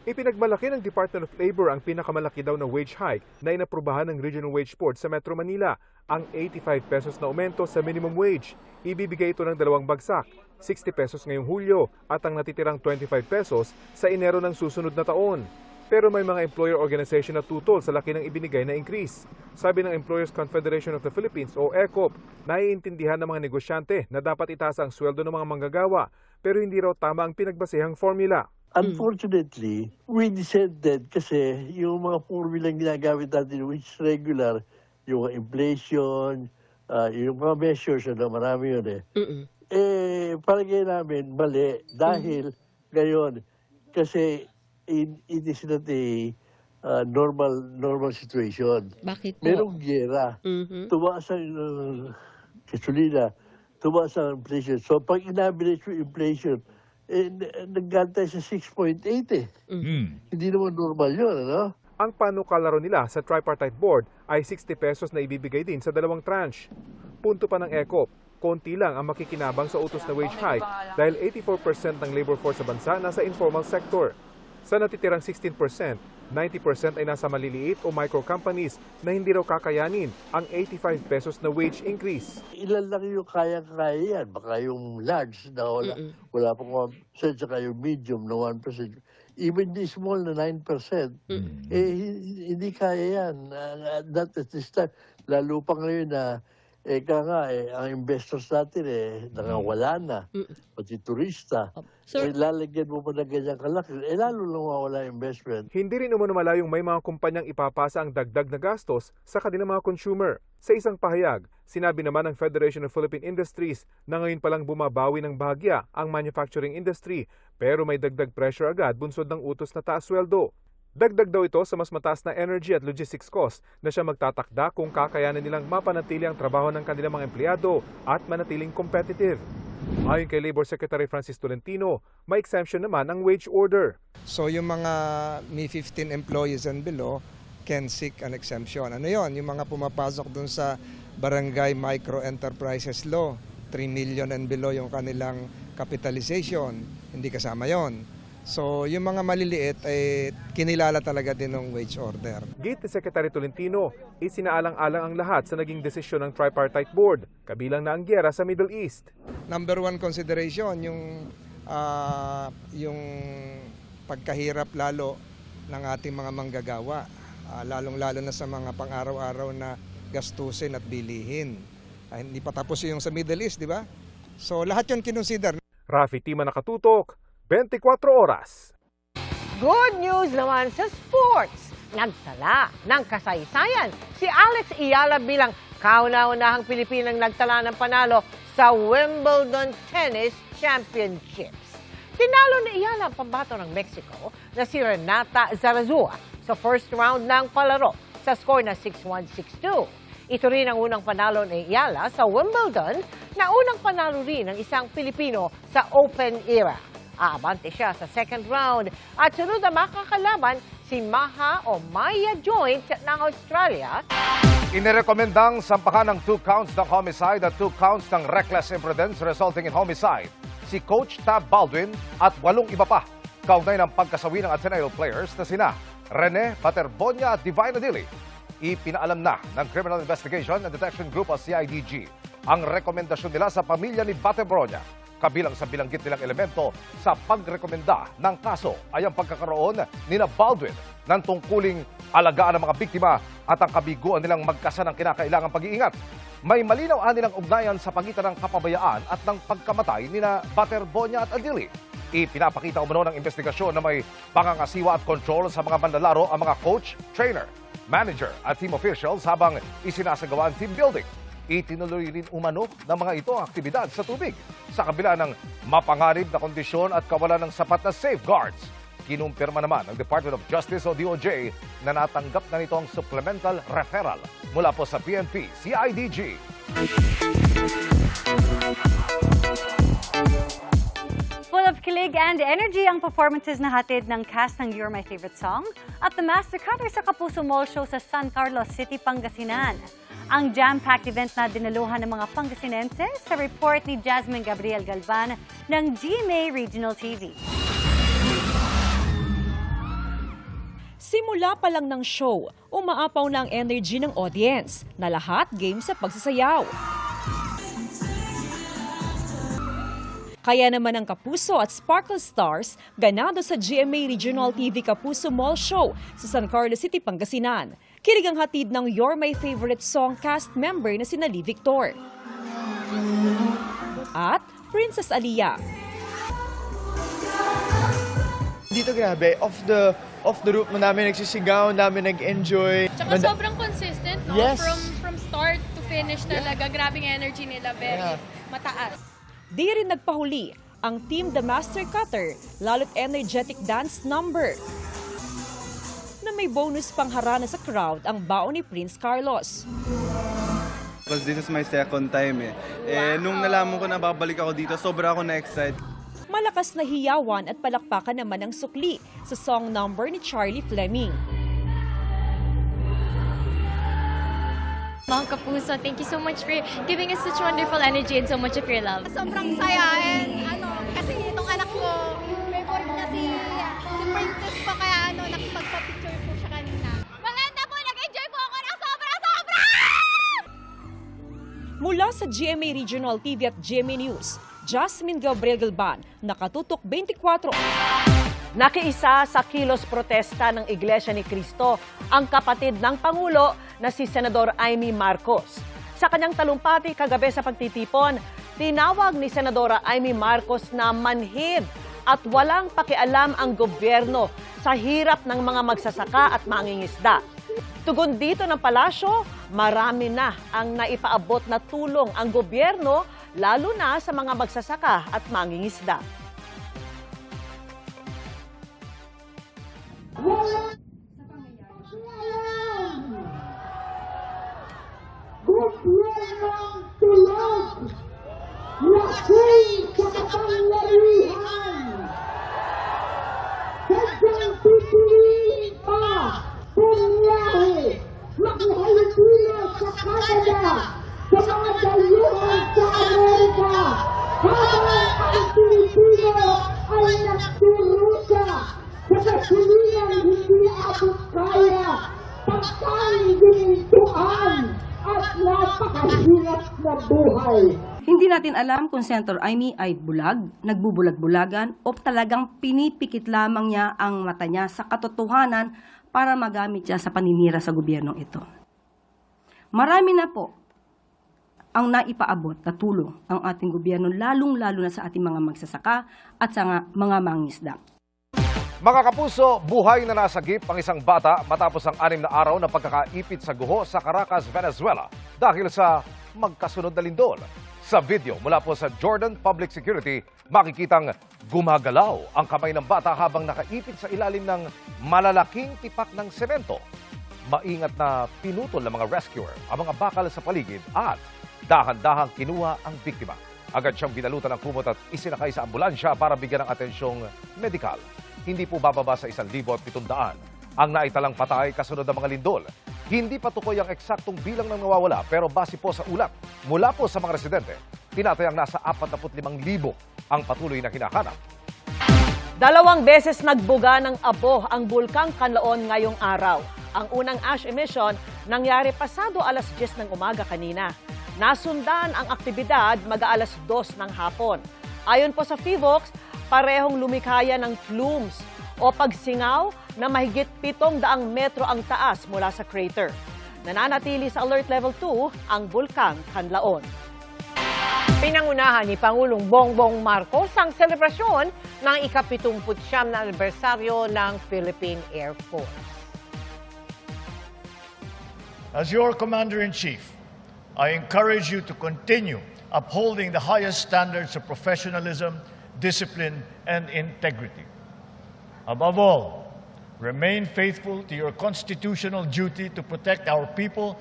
Ipinagmalaki ng Department of Labor ang pinakamalaki daw na wage hike na inaprubahan ng Regional Wage Board sa Metro Manila, ang 85 pesos na aumento sa minimum wage. Ibibigay ito ng dalawang bagsak, 60 pesos ngayong Hulyo at ang natitirang 25 pesos sa Enero ng susunod na taon. Pero may mga employer organization na tutol sa laki ng ibinigay na increase. Sabi ng Employers Confederation of the Philippines o ECOP, naiintindihan ng mga negosyante na dapat itaas ang sweldo ng mga manggagawa pero hindi raw tama ang pinagbasehang formula. Unfortunately, we dissented kasi yung mga formulang ginagamit natin which is regular, yung inflation, yung mga measures, marami yun eh. Palagay namin mali dahil ngayon, kasi it is not a normal situation. Bakit po? Merong gera, tumaas ang gasolina, tumaas ang inflation. So pag inaverage yung inflation, naggantay sa 6.8 eh. Hindi naman normal yun, ano? Ang panukalaro nila sa Tripartite Board ay 60 pesos na ibibigay din sa dalawang tranche. Punto pa ng ECOP, konti lang ang makikinabang sa utos na wage hike dahil 84% ng labor force sa bansa nasa informal sector. Sa natitirang 16%, 90% ay nasa maliliit o micro companies na hindi raw kakayanin ang 85 pesos na wage increase. Ilan lang yung kaya-kaya yan. Baka yung large na wala pang 1%, saka yung medium na 1%. Even the small na 9%, hindi kaya yan. Not at this time. Lalo pa ngayon na ang investors natin nakawala na, pati turista. Lalagyan mo pa ng ganyang kalaki, lalo lang mawala investment. Hindi rin umano malayong may mga kumpanyang ipapasa ang dagdag na gastos sa kanilang mga consumer. Sa isang pahayag, sinabi naman ng Federation of Philippine Industries na ngayon palang bumabawi ng bahagya ang manufacturing industry pero may dagdag pressure agad bunsod ng utos na taas sweldo. Dagdag daw ito sa mas mataas na energy at logistics cost na siya magtatakda kung kakayanan nilang mapanatili ang trabaho ng kanilang mga empleyado at manatiling competitive. Ayon kay Labor Secretary Francis Tolentino, may exemption naman ang wage order. So yung mga may 15 employees and below can seek an exemption. Ano yon? Yung mga pumapasok dun sa Barangay Micro Enterprises Law, 3 million and below yung kanilang capitalization, hindi kasama yon. So yung mga maliliit ay kinilala talaga din ng wage order. Gate ni Secretary Tolentino, isinaalang-alang ang lahat sa naging desisyon ng Tripartite Board, kabilang na ang gyera sa Middle East. Number one consideration, yung pagkahirap lalo ng ating mga manggagawa, lalong-lalo na sa mga pang-araw-araw na gastusin at bilihin. Hindi pa tapos yung sa Middle East, di ba? So lahat yun kinonsider. Rafi Tima nakatutok, 24 oras. Good news naman sa sports. Nagtala ng kasaysayan si Alex Iyala bilang kauna-unahang Pilipinang nagtala ng panalo sa Wimbledon Tennis Championships. Tinalo ni Iyala ang pambato ng Mexico na si Renata Zarazua sa first round ng palaro sa score na 6-1, 6-2. Ito rin ang unang panalo ni Iyala sa Wimbledon na unang panalo rin ng isang Pilipino sa Open era. Aabante siya sa second round at sunod na makakalaban si Maha o Maya Joint ng Australia. Inirekomendang sampahan ng 2 counts ng homicide at 2 counts ng reckless imprudence resulting in homicide si Coach Tab Baldwin at 8 iba pa kaugnay ng pagkasawi ng Ateneo players na sina Rene Paterbonia at Divine Adili. Ipinaalam na ng Criminal Investigation and Detection Group o CIDG ang rekomendasyon nila sa pamilya ni Paterbonia. Kabilang sa bilanggit nilang elemento sa pagrekomenda ng kaso ay ang pagkakaroon ni Baldwin ng tungkuling alagaan ng mga biktima at ang kabiguan nilang magkasa ng kinakailangang pag-iingat. May malinaw nilang ugnayan sa pagitan ng kapabayaan at ng pagkamatay ni Paterbonia at Adili. Ipinapakita umano ng investigasyon na may pangangasiwa at kontrol sa mga manlalaro ang mga coach, trainer, manager at team officials habang isinasagawa ang team building. Itinuloy rin umano ng mga ito ang aktibidad sa tubig sa kabila ng mapanganib na kondisyon at kawalan ng sapat na safeguards. Kinumpirma naman ng Department of Justice o DOJ na natanggap na nito ang supplemental referral mula po sa PNP, CIDG. Full of kilig and energy ang performances na hatid ng cast ng You're My Favorite Song at The Master Cutter sa Kapuso Mall Show sa San Carlos City, Pangasinan. Ang jam-packed event na dinaluhan ng mga Pangasinense sa report ni Jasmine Gabriel Galvan ng GMA Regional TV. Simula pa lang ng show, umaapaw na ang energy ng audience na lahat game sa pagsasayaw. Kaya naman ang Kapuso at Sparkle Stars ganado sa GMA Regional TV Kapuso Mall Show sa San Carlos City, Pangasinan. Kilig ang hatid ng You're My Favorite Song cast member na si Lee Victor at Princess Aliyah. Dito grabe, off the roof mo namin nagsisigaw, namin nag-enjoy. Tsaka sobrang consistent, no? Yes. From start to finish talaga, grabing energy nila, very mataas. Di rin nagpahuli ang Team The Master Cutter, lalo't energetic dance number na may bonus pang harana sa crowd ang baon ni Prince Carlos. Because this is my second time nung nalaman ko na babalik ako dito, sobra ako na-excite. Malakas na hiyawan at palakpakan naman ang sukli sa song number ni Charlie Fleming. Mga Kapuso, thank you so much for giving us such wonderful energy and so much of your love. Sobrang saya and kasi itong anak ko, favorite na si Princess ko kaya nakipagpa-picture po siya kanina. Maganda po, nag-enjoy po ako ng sobra-sobra! Mula sa GMA Regional TV at GMA News, Jasmine Gabriel Galvan, nakatutok 24. Nakiisa sa kilos protesta ng Iglesia ni Cristo ang kapatid ng Pangulo na si Senador Amy Marcos. Sa kanyang talumpati kagabi sa pagtitipon, tinawag ni Senadora Amy Marcos na manhid at walang pakialam ang gobyerno sa hirap ng mga magsasaka at mangingisda. Tugon dito ng palasyo, marami na ang naipaabot na tulong ang gobyerno, lalo na sa mga magsasaka at mangingisda. Gobyernong tulog, lasing sa kapangyarihan, sadyang pipiliin pa bumiyahe, makihalubilo sa Canada, sa mga dayuhan sa Amerika, habang ang Pilipino ay nagturusa sa kasulinan hindi abot kaya, pagkain ginintuan at napakahirap na buhay. Hindi natin alam kung Senator Amy ay bulag, nagbubulag-bulagan o talagang pinipikit lamang niya ang mata niya sa katotohanan para magamit siya sa paninira sa gobyernong ito. Marami na po ang naipaabot na tulong ang ating gobyerno, lalong-lalo na sa ating mga magsasaka at sa mga mangingisda. Mga kapuso, buhay na nasagip ang isang bata matapos ang 6 na araw na pagkakaipit sa guho sa Caracas, Venezuela dahil sa magkasunod na lindol. Sa video mula po sa Jordan Public Security, makikitang gumagalaw ang kamay ng bata habang nakaipit sa ilalim ng malalaking tipak ng semento. Maingat na pinutol ng mga rescuer ang mga bakal sa paligid at dahan-dahang kinuha ang biktima. Agad siyang binalutan ng kumot at isinakay sa ambulansya para bigyan ng atensyong medikal. Hindi po bababa sa 1,700 ang naitalang patay kasunod ng mga lindol. Hindi patukoy ang eksaktong bilang ng nawawala pero base po sa ulat mula po sa mga residente, tinatayang nasa 45,000 ang patuloy na hinahanap. 2 beses nagbuga ng abo ang Bulkang Kanlaon ngayong araw. Ang unang ash emission nangyari pasado alas 10 ng umaga kanina. Nasundan ang aktibidad mag-aalas 2 ng hapon. Ayon po sa PHIVOLCS, parehong lumikaya ng plumes o pagsingaw na mahigit 700 metro ang taas mula sa crater. Nananatili sa Alert Level 2 ang Bulkang Kanlaon. Pinangunahan ni Pangulong Bongbong Marcos ang selebrasyon ng ika-79 na anibersaryo ng Philippine Air Force. As your Commander-in-Chief, I encourage you to continue upholding the highest standards of professionalism, discipline, and integrity. Above all, remain faithful to your constitutional duty to protect our people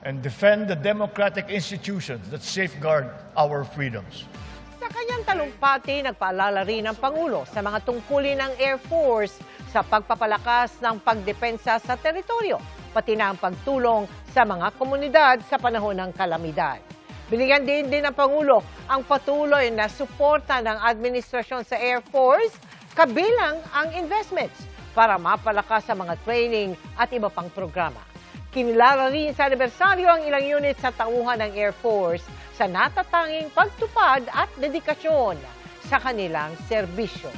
and defend the democratic institutions that safeguard our freedoms. Sa kanyang talumpati, nagpaalala rin ang Pangulo sa mga tungkulin ng Air Force sa pagpapalakas ng pagdepensa sa teritoryo, pati na ang pagtulong sa mga komunidad sa panahon ng kalamidad. Binigyan din ng Pangulo ang patuloy na suporta ng administrasyon sa Air Force, kabilang ang investments para mapalakas sa mga training at iba pang programa. Kinilala rin sa anibersaryo ang ilang unit sa tauhan ng Air Force sa natatanging pagtupad at dedikasyon sa kanilang serbisyo.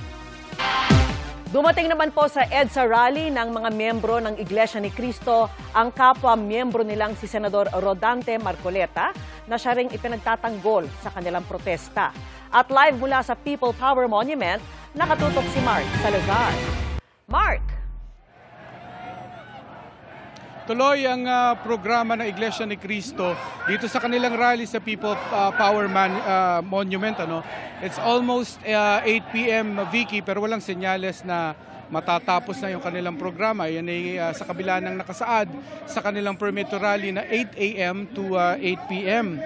Dumating naman po sa EDSA rally ng mga miyembro ng Iglesia ni Cristo ang kapwa-miyembro nilang si Senador Rodante Marcoleta na siya ring ipinagtatanggol sa kanilang protesta. At live mula sa People Power Monument, nakatutok si Mark Salazar. Mark! Tuloy ang programa ng Iglesia ni Cristo dito sa kanilang rally sa People Power Monument. It's almost 8 p.m. Vicky, pero walang senyales na matatapos na yung kanilang programa. Yan ay sa kabila ng nakasaad sa kanilang permit to rally na 8 a.m. to 8 p.m.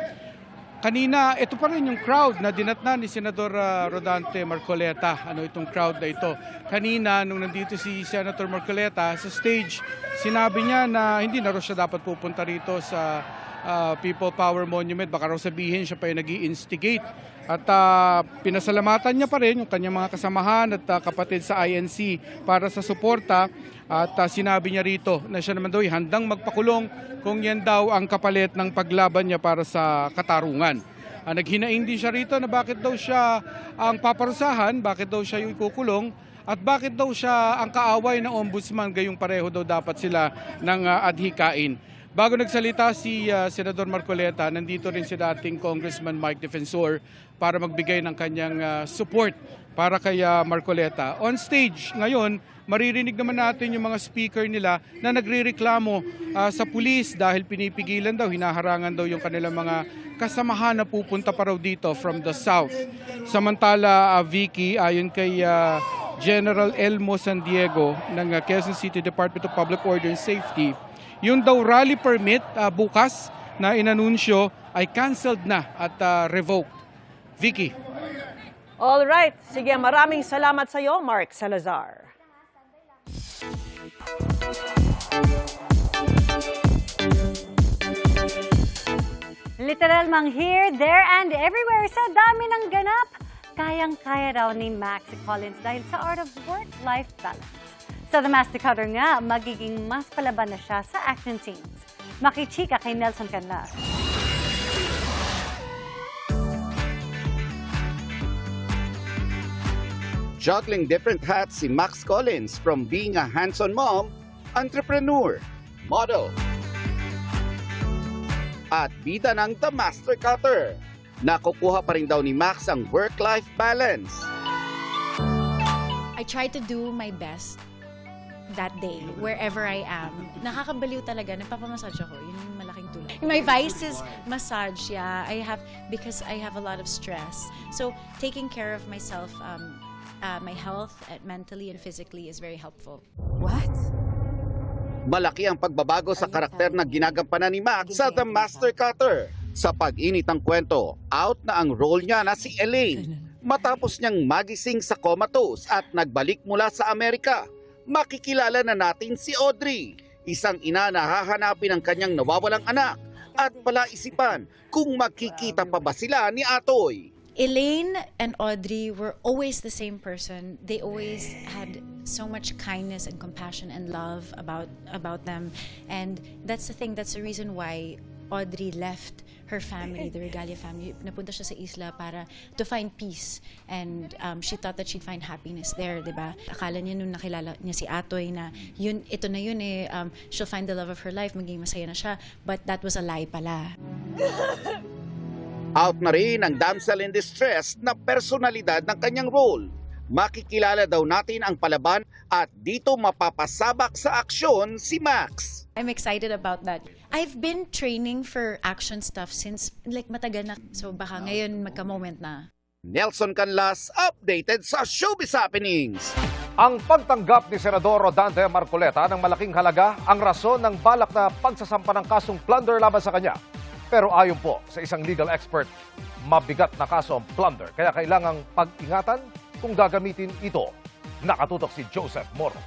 Kanina, ito pa rin yung crowd na dinatnan ni Senador Rodante Marcoleta. Itong crowd na ito. Kanina, nung nandito si Senator Marcoleta sa stage, sinabi niya na hindi na raw siya dapat pupunta rito sa People Power Monument. Baka raw sabihin siya pa yung nag-i-instigate. At pinasalamatan niya pa rin yung kanyang mga kasamahan at kapatid sa INC para sa suporta. At sinabi niya rito na siya naman daw ay handang magpakulong kung yan daw ang kapalit ng paglaban niya para sa katarungan. Naghinaing din siya rito na bakit daw siya ang paparusahan, bakit daw siya yung ikukulong, at bakit daw siya ang kaaway ng ombudsman, gayong pareho daw dapat sila ng adhikain. Bago nagsalita si Senador Marcoleta, nandito rin si dating Congressman Mike Defensor para magbigay ng kanyang support para kay Marcoleta. On stage ngayon, maririnig naman natin yung mga speaker nila na nagrereklamo sa pulis dahil pinipigilan daw, hinaharangan daw yung kanilang mga kasamahan na pupunta pa raw dito from the south. Samantala, Vicky, ayon kay General Elmo San Diego ng Quezon City Department of Public Order and Safety, yung daw rally permit bukas na inanunsyo ay canceled na at revoked. Vicky. All right. Sige, maraming salamat sa iyo, Mark Salazar. Literal mang here, there, and everywhere sa dami ng ganap. Kayang-kaya raw ni Maxi Collins dahil sa art of work-life balance. Sa The Masticator nga, magiging mas palaban na siya sa action scenes. Makichika kay Nelson Canlas. Juggling different hats si Max Collins from being a hands-on mom, entrepreneur, model, at bida ng The Master Cutter. Nakukuha pa rin daw ni Max ang work-life balance. I try to do my best that day, wherever I am. Nakakabaliw talaga, nagpapamassage ako. Yun yung malaking tulong. My vice is massage, yeah. Because I have a lot of stress. So, taking care of myself, my health, mentally and physically is very helpful. What? Malaki ang pagbabago sa karakter na ginagampanan ni Max sa The Master Cutter. Sa pag-init ng kwento, out na ang role niya na si Elaine. Matapos niyang magising sa comatose at nagbalik mula sa Amerika, makikilala na natin si Audrey, isang ina na hahanapin ang kanyang nawawalang anak at palaisipan kung magkikita pa ba sila ni Atoy. Elaine and Audrey were always the same person. They always had so much kindness and compassion and love about them. And that's the thing, that's the reason why Audrey left her family, the Regalia family. Napunta siya sa isla para to find peace. And she thought that she'd find happiness there, di ba? Akala niya nung nakilala niya si Atoy na ito na yun she'll find the love of her life, maging masaya na siya. But that was a lie pala. Out na rin ang damsel in distress na personalidad ng kanyang role. Makikilala daw natin ang palaban at dito mapapasabak sa aksyon si Max. I'm excited about that. I've been training for action stuff since matagal na. So baka ngayon magka-moment na. Nelson Canlas, updated sa Showbiz Happenings. Ang pagtanggap ni Senador Rodante Marcoleta ng malaking halaga ang rason ng balak na pagsasampa ng kasong plunder laban sa kanya. Pero ayon po sa isang legal expert, mabigat na kaso ang plunder kaya kailangang pag-ingatan kung gagamitin ito. Nakatutok si Joseph Moro.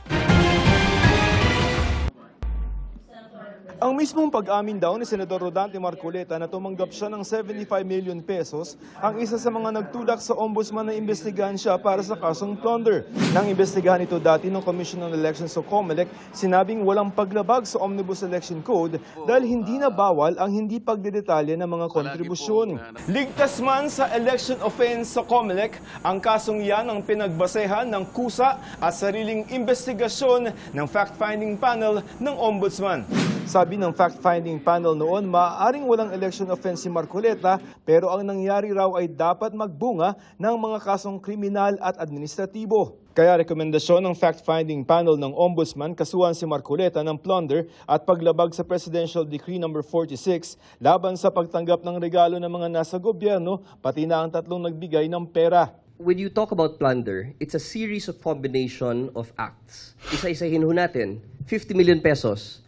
Ang mismong pag-amin daw ni Senador Rodante Marcoleta na tumanggap siya ng 75 million pesos ang isa sa mga nagtulak sa ombudsman na imbestigahan siya para sa kasong plunder. Nang imbestigahan ito dati ng Commission on Elections o COMELEC, sinabing walang paglabag sa Omnibus Election Code dahil hindi na bawal ang hindi pagdedetalye ng mga kontribusyon. Ligtas man sa election offense sa COMELEC, ang kasong yan ang pinagbasehan ng kusa at sariling investigasyon ng fact-finding panel ng ombudsman. Sabi ng fact-finding panel noon, maaaring walang election offense si Marcoleta pero ang nangyari raw ay dapat magbunga ng mga kasong kriminal at administratibo. Kaya rekomendasyon ng fact-finding panel ng Ombudsman kasuhan si Marcoleta ng plunder at paglabag sa Presidential Decree No. 46 laban sa pagtanggap ng regalo ng mga nasa gobyerno pati na ang tatlong nagbigay ng pera. When you talk about plunder, it's a series of combination of acts. Isa-isahin ho natin, 50 million pesos.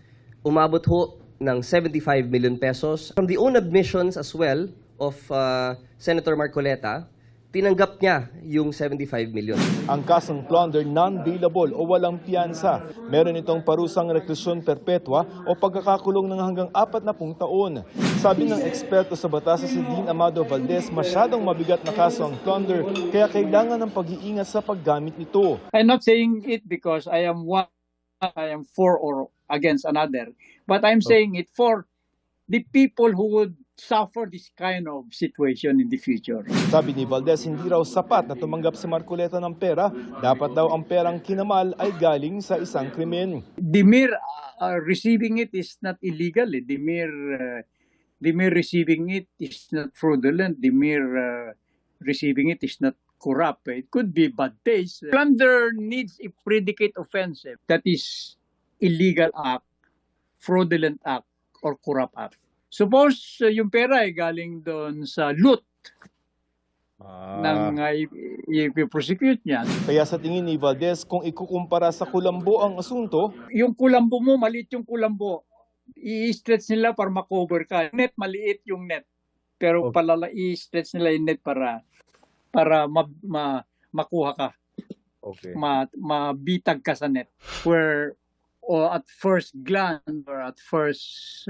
Umabot ho ng 75 million pesos. From the own admissions as well of Senator Marcoleta, tinanggap niya yung 75 million. Ang kasong plunder non-bailable o walang piyansa. Meron itong parusang reklusyon perpetua o pagkakakulong ng hanggang 40 taon. Sabi ng eksperto sa batas si Dean Amado Valdez, masyadong mabigat na kaso ang plunder kaya kailangan ng pag-iingat sa paggamit nito. I'm not saying it because I am for or against another, but I'm saying it for the people who would suffer this kind of situation in the future. Sabi ni Valdez, hindi raw sapat na tumanggap si Marcoleta ng pera. Dapat daw ang perang kinamal ay galing sa isang krimen. The mere receiving it is not illegal. The mere receiving it is not fraudulent. The mere receiving it is not corrupt. It could be bad taste. Plunder needs a predicate offense. That is illegal act, fraudulent act, or corrupt act. Suppose yung pera ay galing doon sa loot nang i-prosecute niya. Kaya sa tingin ni Valdez, kung ikukumpara sa kulambo ang asunto, yung kulambo mo, maliit yung kulambo. I-stretch nila para makover ka. Net, maliit yung net. Pero i-stretch nila yung net para makuha ka. Okay. Mabitag ka sa net. Where at first glance or at first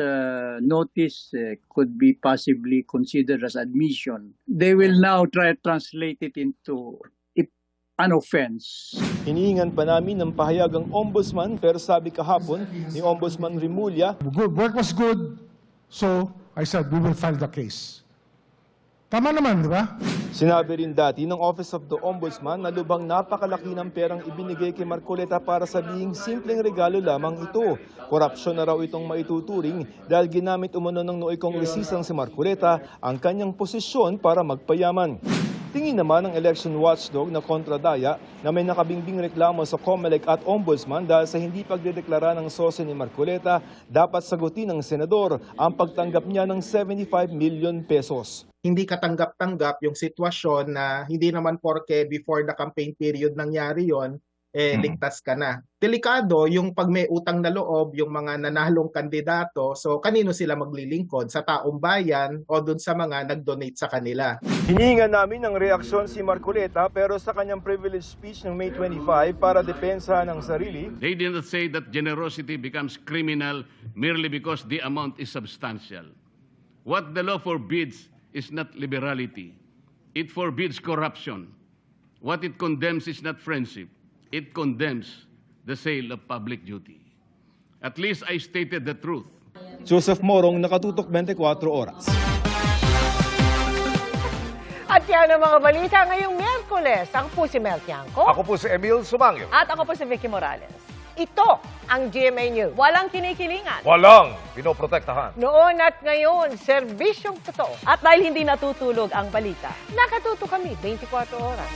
notice could be possibly considered as admission. They will now try to translate it into an offense. Hinihingan pa namin ng pahayag ang ombudsman, pero sabi kahapon ni Ombudsman Remulla, Work was good, so I said we will file the case. Tama naman, di ba? Sinabi rin dati ng Office of the Ombudsman na lubang napakalaki ng perang ibinigay kay Marcoleta para sabihing simpleng regalo lamang ito. Korupsyon na raw itong maituturing dahil ginamit umano ng nooy kongresistang si Marcoleta ang kanyang posisyon para magpayaman. Tingin naman ng election watchdog na kontradaya na may nakabingbing reklamo sa COMELEC at Ombudsman dahil sa hindi pagdedeklara ng sosyo ni Marcoleta, dapat sagutin ng senador ang pagtanggap niya ng 75 million pesos. Hindi katanggap-tanggap yung sitwasyon na hindi naman porke before the campaign period nangyari yon, ligtas ka na. Delikado yung pag may utang na loob, yung mga nanalong kandidato, so kanino sila maglilingkod? Sa taong bayan o dun sa mga nag-donate sa kanila? Hinihingan namin ng reaksyon si Marcoleta pero sa kanyang privilege speech ng May 25 para depensa ng sarili, They did not say that generosity becomes criminal merely because the amount is substantial. What the law forbids is not liberality. It forbids corruption. What it condemns is not friendship. It condemns the sale of public duty. At least I stated the truth. Joseph Morong, Nakatutok 24 Oras. At yan ang mga balita ngayong Miyerkules. Ako po si Mel Tiangco. Ako po si Emil Sumangyo. At ako po si Vicky Morales. Ito ang GMA News. Walang kinikilingan. Walang pinoprotektahan. Noon at ngayon, serbisyong totoo. At dahil hindi natutulog ang balita, Nakatuto kami 24 oras.